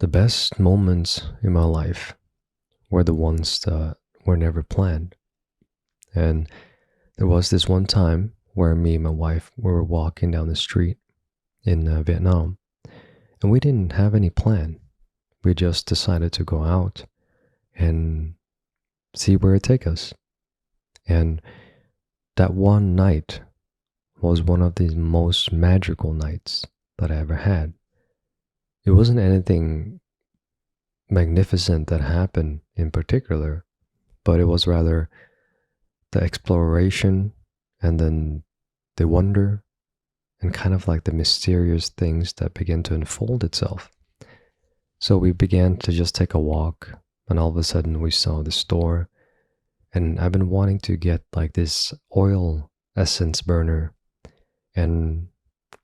The best moments in my life were the ones that were never planned. And there was this one time where me and my wife were walking down the street in Vietnam, and we didn't have any plan. We just decided to go out and see where it take us. And that one night was one of the most magical nights that I ever had. It wasn't anything magnificent that happened in particular, but it was rather the exploration and then the wonder and kind of like the mysterious things that began to unfold itself. So we began to just take a walk, and all of a sudden we saw the store. And I've been wanting to get like this oil essence burner, and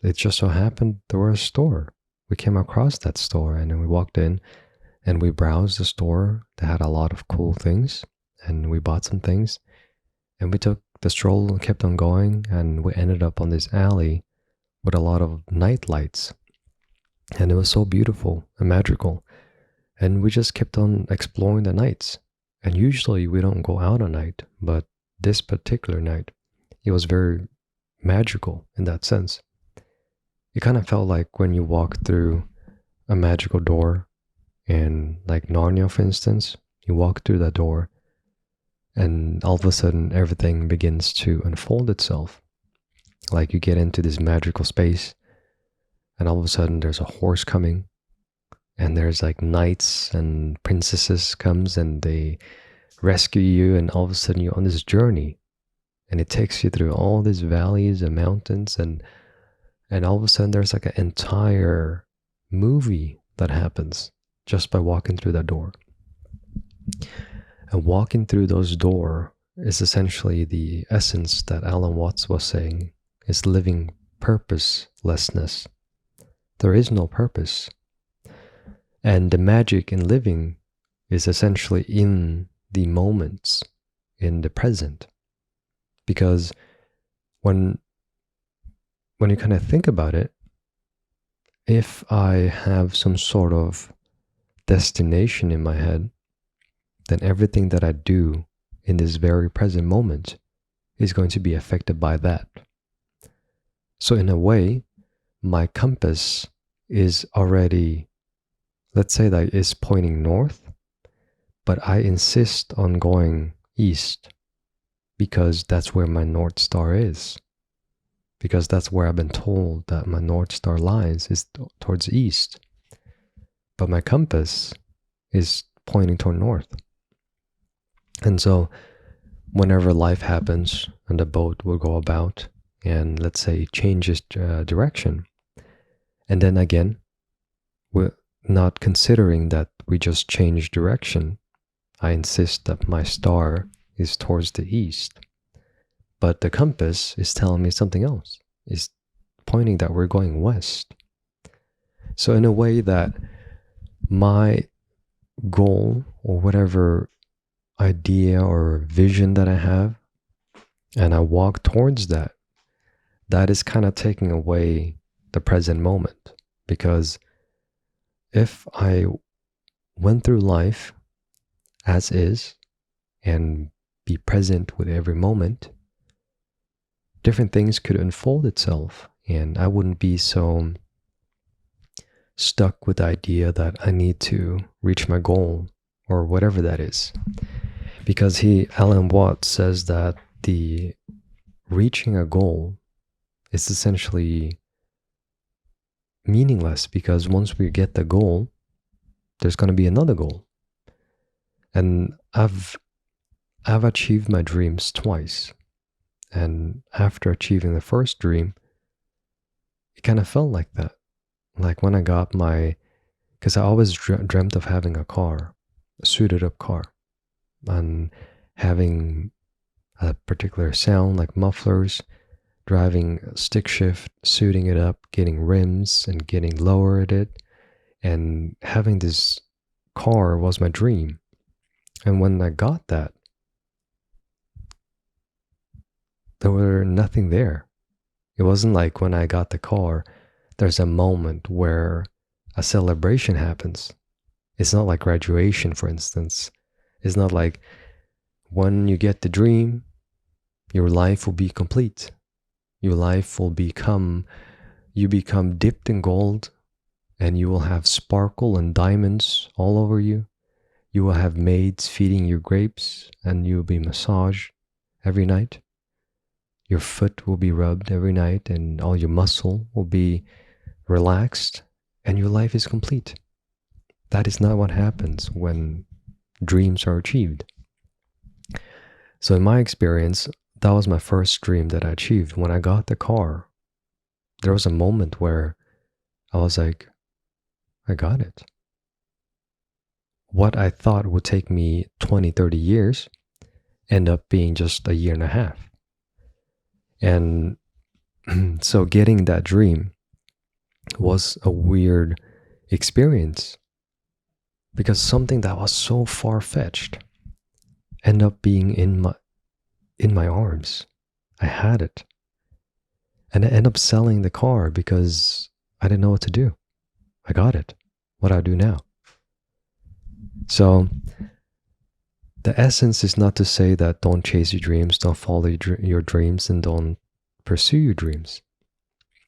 it just so happened there was a store. We came across that store and then we walked in and we browsed the store. They had a lot of cool things and we bought some things, and we took the stroll and kept on going, and we ended up on this alley with a lot of night lights, and it was so beautiful and magical, and we just kept on exploring the nights. And usually we don't go out at night, but this particular night it was very magical in that sense. It kind of felt like when you walk through a magical door, and like Narnia, for instance, you walk through that door and all of a sudden everything begins to unfold itself. Like you get into this magical space and all of a sudden there's a horse coming, and there's like knights and princesses comes and they rescue you, and all of a sudden you're on this journey, and it takes you through all these valleys and mountains, and all of a sudden there's like an entire movie that happens just by walking through that door. And walking through those doors is essentially the essence that Alan Watts was saying is living purposelessness. There is no purpose. And the magic in living is essentially in the moments, in the present. Because when you kind of think about it, if I have some sort of destination in my head, then everything that I do in this very present moment is going to be affected by that. So in a way, my compass is already, let's say that it's pointing north, but I insist on going east because that's where my North Star is. Because that's where I've been told that my North Star lies is towards east. But my compass is pointing toward north. And so whenever life happens and the boat will go about and let's say it changes direction, and then again, we're not considering that we just changed direction, I insist that my star is towards the east. But the compass is telling me something else. It's pointing that we're going west. So in a way that my goal or whatever idea or vision that I have, and I walk towards that, that is kind of taking away the present moment. Because if I went through life as is and be present with every moment, different things could unfold itself, and I wouldn't be so stuck with the idea that I need to reach my goal or whatever that is. Because Alan Watts says that the reaching a goal is essentially meaningless, because once we get the goal, there's going to be another goal. And I've achieved my dreams twice. And after achieving the first dream, it kind of felt like that. Like when I got because I always dreamt of having a car, a suited up car, and having a particular sound like mufflers, driving stick shift, suiting it up, getting rims and getting lower at it. And having this car was my dream. And when I got that, there were nothing there. It wasn't like when I got the car, there's a moment where a celebration happens. It's not like graduation, for instance. It's not like when you get the dream, your life will be complete. Your life will become, you become dipped in gold, and you will have sparkle and diamonds all over you. You will have maids feeding you grapes, and you will be massaged every night. Your foot will be rubbed every night, and all your muscle will be relaxed, and your life is complete. That is not what happens when dreams are achieved. So, in my experience, that was my first dream that I achieved. When I got the car, there was a moment where I was like, I got it. What I thought would take me 20, 30 years ended up being just a year and a half. And so getting that dream was a weird experience because something that was so far-fetched ended up being in my arms. I had it. And I ended up selling the car because I didn't know what to do. I got it. What do I do now? So the essence is not to say that don't chase your dreams, don't follow your dreams, and don't pursue your dreams.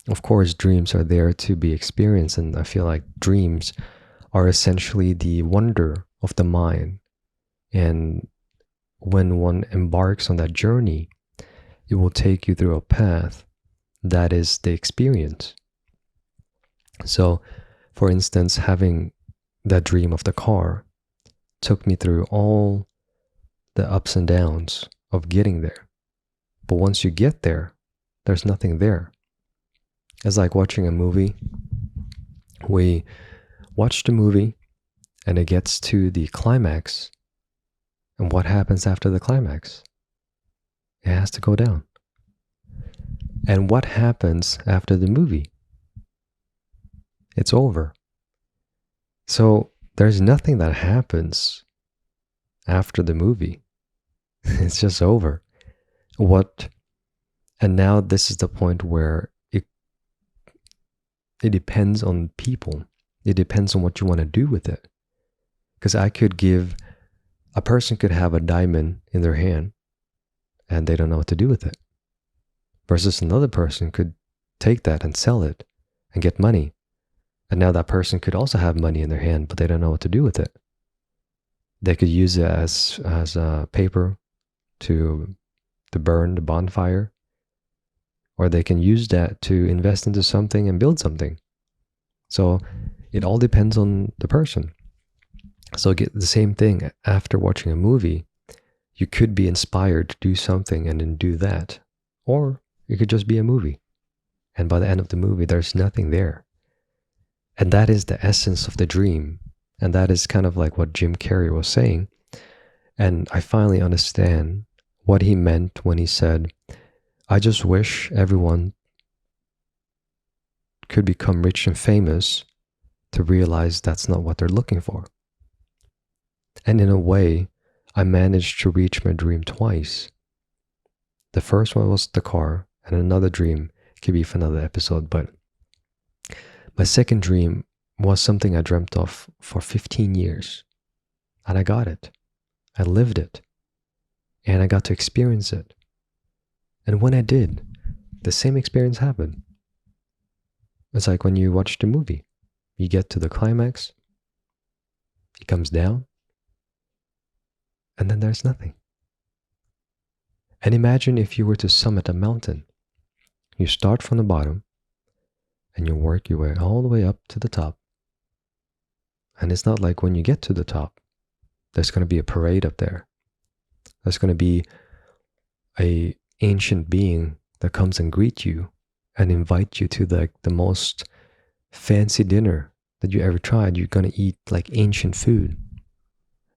Of course, dreams are there to be experienced, and I feel like dreams are essentially the wonder of the mind. And when one embarks on that journey, it will take you through a path that is the experience. So, for instance, having that dream of the car took me through all the ups and downs of getting there. But once you get there, there's nothing there. It's like watching a movie. We watch the movie and it gets to the climax. And what happens after the climax? It has to go down. And what happens after the movie? It's over. So there's nothing that happens after the movie. It's just over. And now this is the point where it depends on people. It depends on what you want to do with it. Because a person could have a diamond in their hand and they don't know what to do with it. Versus another person could take that and sell it and get money. And now that person could also have money in their hand, but they don't know what to do with it. They could use it as paper to burn the bonfire, or they can use that to invest into something and build something. So it all depends on the person. So get the same thing after watching a movie. You could be inspired to do something and then do that. Or it could just be a movie. And by the end of the movie, there's nothing there. And that is the essence of the dream. And that is kind of like what Jim Carrey was saying. And I finally understand what he meant when he said, I just wish everyone could become rich and famous to realize that's not what they're looking for. And in a way, I managed to reach my dream twice. The first one was the car, and another dream could be for another episode, but my second dream was something I dreamt of for 15 years. And I got it. I lived it. And I got to experience it. And when I did, the same experience happened. It's like when you watch the movie. You get to the climax, it comes down, and then there's nothing. And imagine if you were to summit a mountain. You start from the bottom, and you work your way all the way up to the top. And it's not like when you get to the top, there's going to be a parade up there. There's going to be an ancient being that comes and greet you and invite you to the most fancy dinner that you ever tried. You're going to eat like ancient food.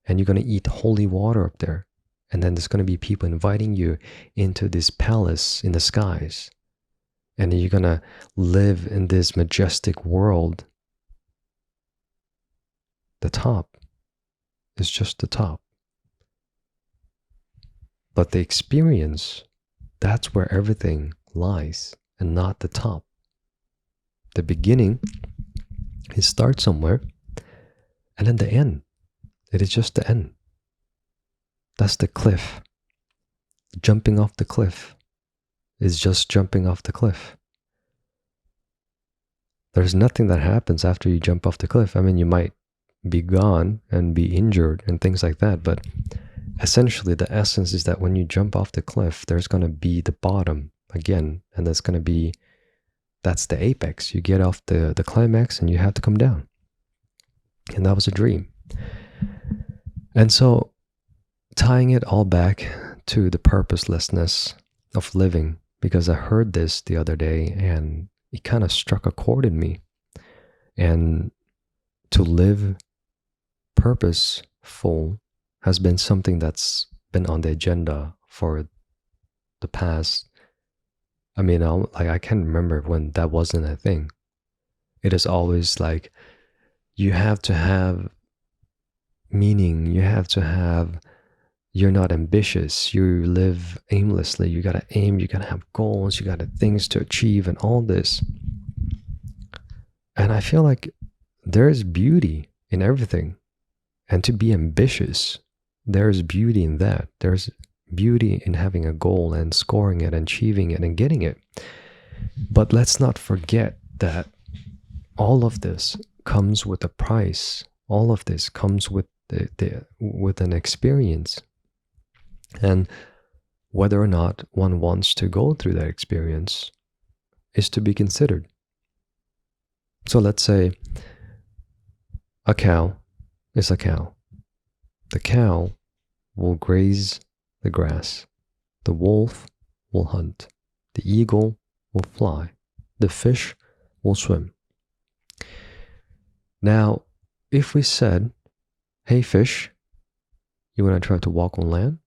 And you're going to eat holy water up there. And then there's going to be people inviting you into this palace in the skies. And then you're going to live in this majestic world. The top is just the top. But the experience, that's where everything lies, and not the top. The beginning, it starts somewhere, And then the end. It is just the end. That's the cliff. Jumping off the cliff is just jumping off the cliff. There's nothing that happens after you jump off the cliff. I mean, you might be gone and be injured and things like that, but essentially the essence is that when you jump off the cliff, there's going to be the bottom again, and that's the apex. You get off the climax and you have to come down. And that was a dream. And so tying it all back to the purposelessness of living, because I heard this the other day and it kind of struck a chord in me. And to live purposeful has been something that's been on the agenda for the past. I mean, I can't remember when that wasn't a thing. It is always like you have to have meaning. You're not ambitious. You live aimlessly. You gotta aim. You gotta have goals. You gotta things to achieve and all this. And I feel like there's beauty in everything. And to be ambitious, there's beauty in that. There's beauty in having a goal and scoring it and achieving it and getting it. But let's not forget that all of this comes with a price. All of this comes with with an experience. And whether or not one wants to go through that experience is to be considered. So let's say a cow is a cow. The cow will graze the grass. The wolf will hunt. The eagle will fly. The fish will swim. Now, if we said, hey fish, you want to try to walk on land?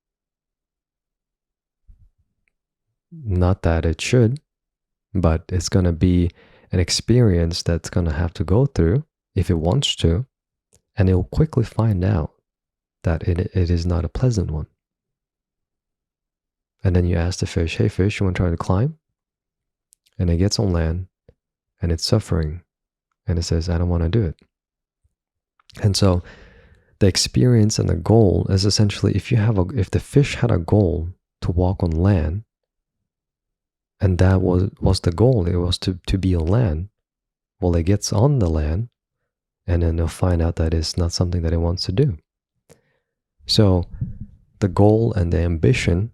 Not that it should, but it's going to be an experience that's going to have to go through if it wants to, and it will quickly find out that it is not a pleasant one. And then you ask the fish, hey fish, you want to try to climb? And it gets on land and it's suffering and it says, I don't want to do it. And so the experience and the goal is essentially if the fish had a goal to walk on land, and that was the goal, it was to be on land, well, it gets on the land and then they'll find out that it's not something that it wants to do. So the goal and the ambition,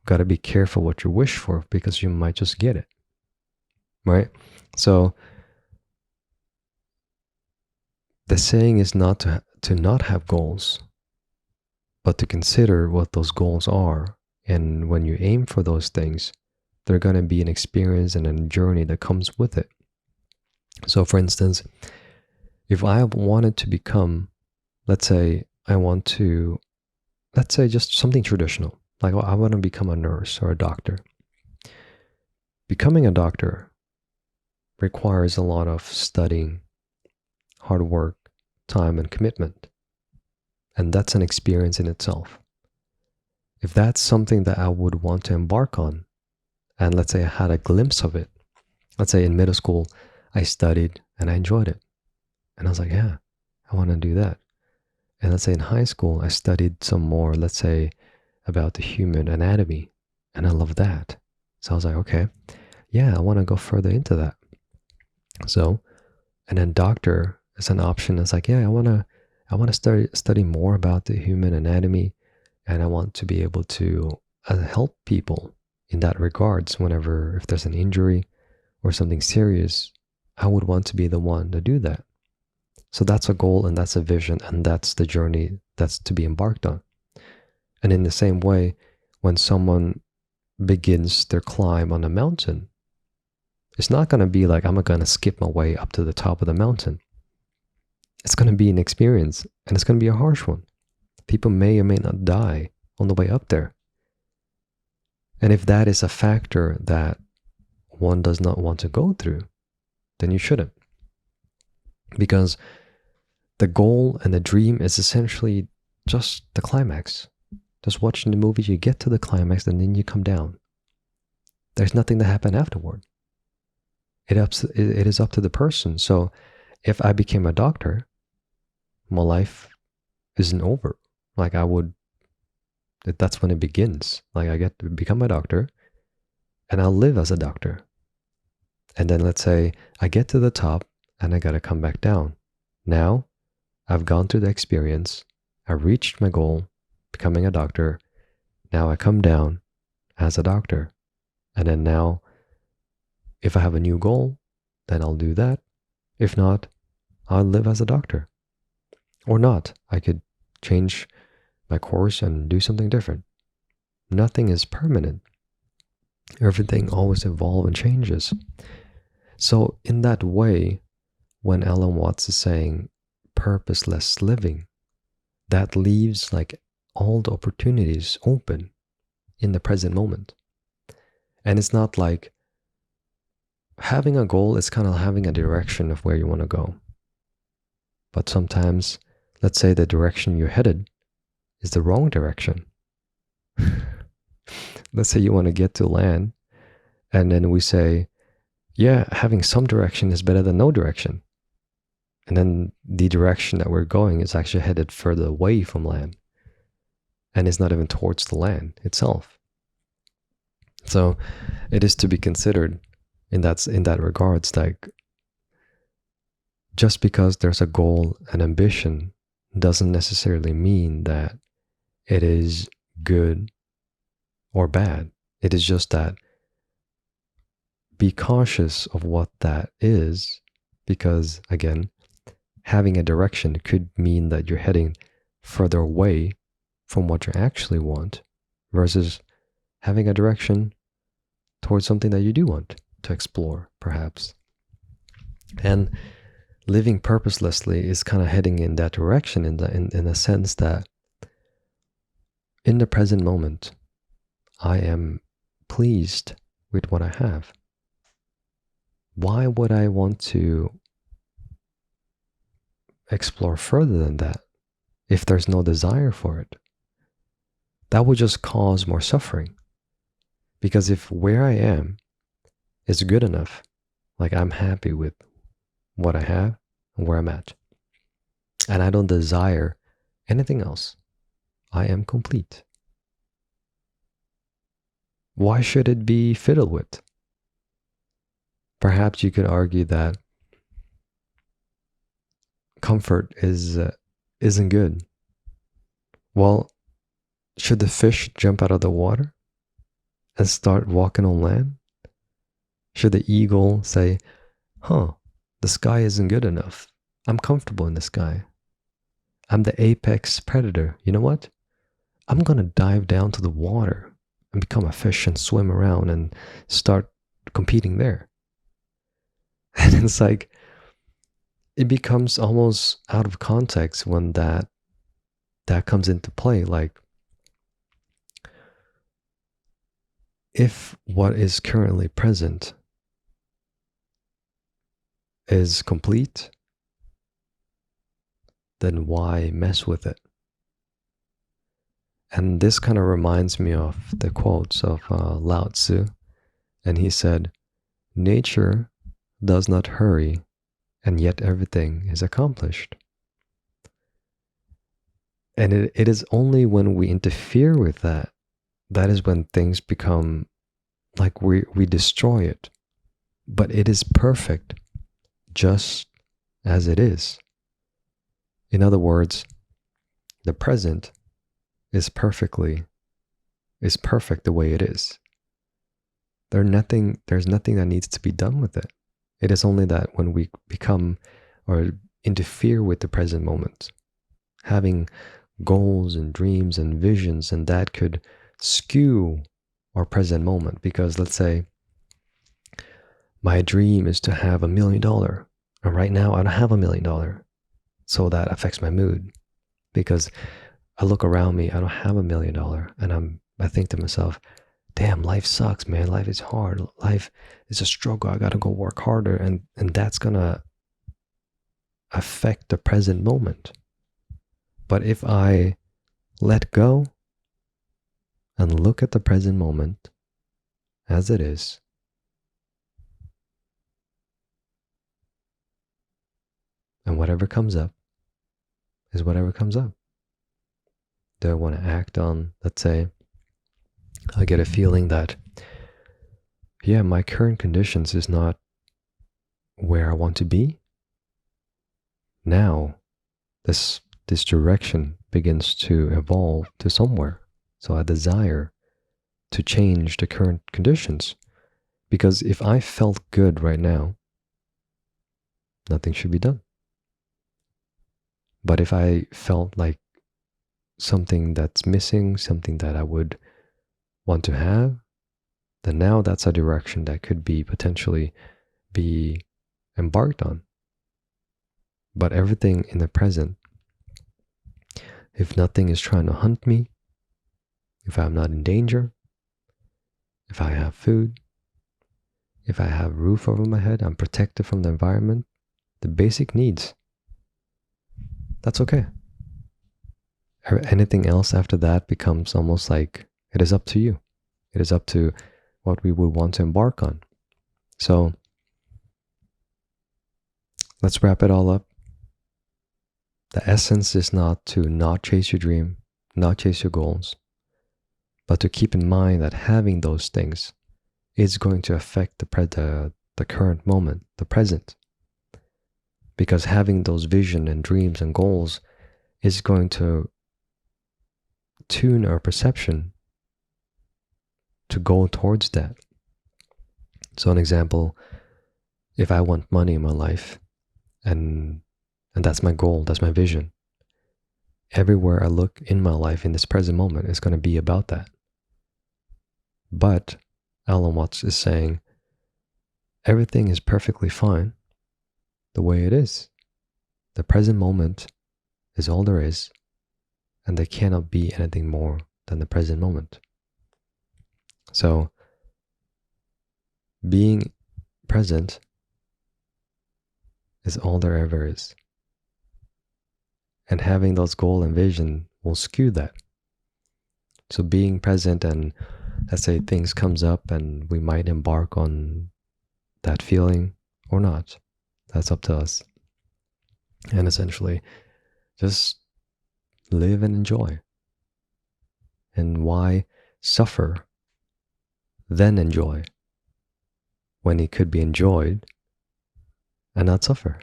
got to be careful what you wish for because you might just get it, right? So the saying is not to not have goals, but to consider what those goals are. And when you aim for those things, they're going to be an experience and a journey that comes with it. So for instance, if I wanted to become, let's say just something traditional, like I want to become a nurse or a doctor. Becoming a doctor requires a lot of studying, hard work, time, and commitment. And that's an experience in itself. If that's something that I would want to embark on, and let's say I had a glimpse of it, let's say in middle school, I studied and I enjoyed it. And I was like, yeah, I want to do that. And let's say in high school, I studied some more, let's say, about the human anatomy. And I love that. So I was like, okay, yeah, I want to go further into that. So, and then doctor is an option. It's like, yeah, I want to study more about the human anatomy. And I want to be able to help people in that regards if there's an injury or something serious, I would want to be the one to do that. So that's a goal and that's a vision and that's the journey that's to be embarked on. And in the same way, when someone begins their climb on a mountain, it's not going to be like, I'm going to skip my way up to the top of the mountain. It's going to be an experience and it's going to be a harsh one. People may or may not die on the way up there. And if that is a factor that one does not want to go through, then you shouldn't. Because the goal and the dream is essentially just the climax. Just watching the movie, you get to the climax and then you come down. There's nothing to happen afterward. It is up to the person. So if I became a doctor, my life isn't over. Like that's when it begins. Like I get to become a doctor and I'll live as a doctor. And then let's say I get to the top and I got to come back down. Now I've gone through the experience. I reached my goal, becoming a doctor. Now I come down as a doctor. And then now, if I have a new goal, then I'll do that. If not, I'll live as a doctor. Or not. I could change my course and do something different. Nothing is permanent. Everything always evolves and changes. So in that way, when Alan Watts is saying purposeless living, that leaves like all the opportunities open in the present moment. And it's not like having a goal is kind of having a direction of where you want to go. But sometimes, let's say the direction you're headed is the wrong direction. Let's say you want to get to land, and then we say, yeah, having some direction is better than no direction. And then the direction that we're going is actually headed further away from land. And it's not even towards the land itself. So it is to be considered in that regards, like just because there's a goal and ambition doesn't necessarily mean that it is good or bad. It is just that be cautious of what that is, because again, having a direction could mean that you're heading further away from what you actually want versus having a direction towards something that you do want to explore, perhaps. And living purposelessly is kind of heading in that direction in the sense that in the present moment, I am pleased with what I have. Why would I want to explore further than that if there's no desire for it? That would just cause more suffering. Because if where I am is good enough, like I'm happy with what I have and where I'm at, and I don't desire anything else, I am complete. Why should it be fiddled with? Perhaps you could argue that comfort isn't good. Well, should the fish jump out of the water and start walking on land? Should the eagle say, the sky isn't good enough. I'm comfortable in the sky. I'm the apex predator. You know what? I'm going to dive down to the water and become a fish and swim around and start competing there. And it's like, it becomes almost out of context when that comes into play. Like, if what is currently present is complete, then why mess with it? And this kind of reminds me of the quotes of Lao Tzu. And he said, nature does not hurry, and yet everything is accomplished. And it is only when we interfere with that, that is when things become like we destroy it. But it is perfect just as it is. In other words, the present is perfect the way it is. There's nothing that needs to be done with it. It is only that when we become or interfere with the present moment, having goals and dreams and visions, and that could skew our present moment. Because let's say my dream is to have $1 million, and right now I don't have $1 million, so that affects my mood. Because I look around me, I don't have $1 million, and I think to myself, damn, life sucks, man. Life is hard. Life is a struggle. I gotta go work harder, and that's gonna affect the present moment. But if I let go and look at the present moment as it is, and whatever comes up, is whatever comes up. Do I want to act on, let's say, I get a feeling that, yeah, my current conditions is not where I want to be. Now, this direction begins to evolve to somewhere. So I desire to change the current conditions. Because if I felt good right now, nothing should be done. But if I felt like something that's missing, something that I would want to have, then now that's a direction that could be potentially be embarked on. But everything in the present, if nothing is trying to hunt me, if I'm not in danger, if I have food, if I have a roof over my head, I'm protected from the environment, the basic needs, that's okay. Anything else after that becomes almost like it is up to you. It is up to what we would want to embark on. So let's wrap it all up. The essence is not to not chase your dream, not chase your goals, but to keep in mind that having those things is going to affect the current moment, the present. Because having those vision and dreams and goals is going to tune our perception to go towards that. So an example, if I want money in my life and that's my goal, that's my vision, everywhere I look in my life in this present moment is going to be about that. But Alan Watts is saying everything is perfectly fine the way it is. The present moment is all there is, and there cannot be anything more than the present moment. So being present is all there ever is. And having those goals and vision will skew that. So being present, and let's say things comes up and we might embark on that feeling or not. That's up to us. And essentially just live and enjoy. And why suffer, then enjoy, when it could be enjoyed and not suffer?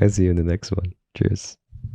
I see you in the next one. Cheers.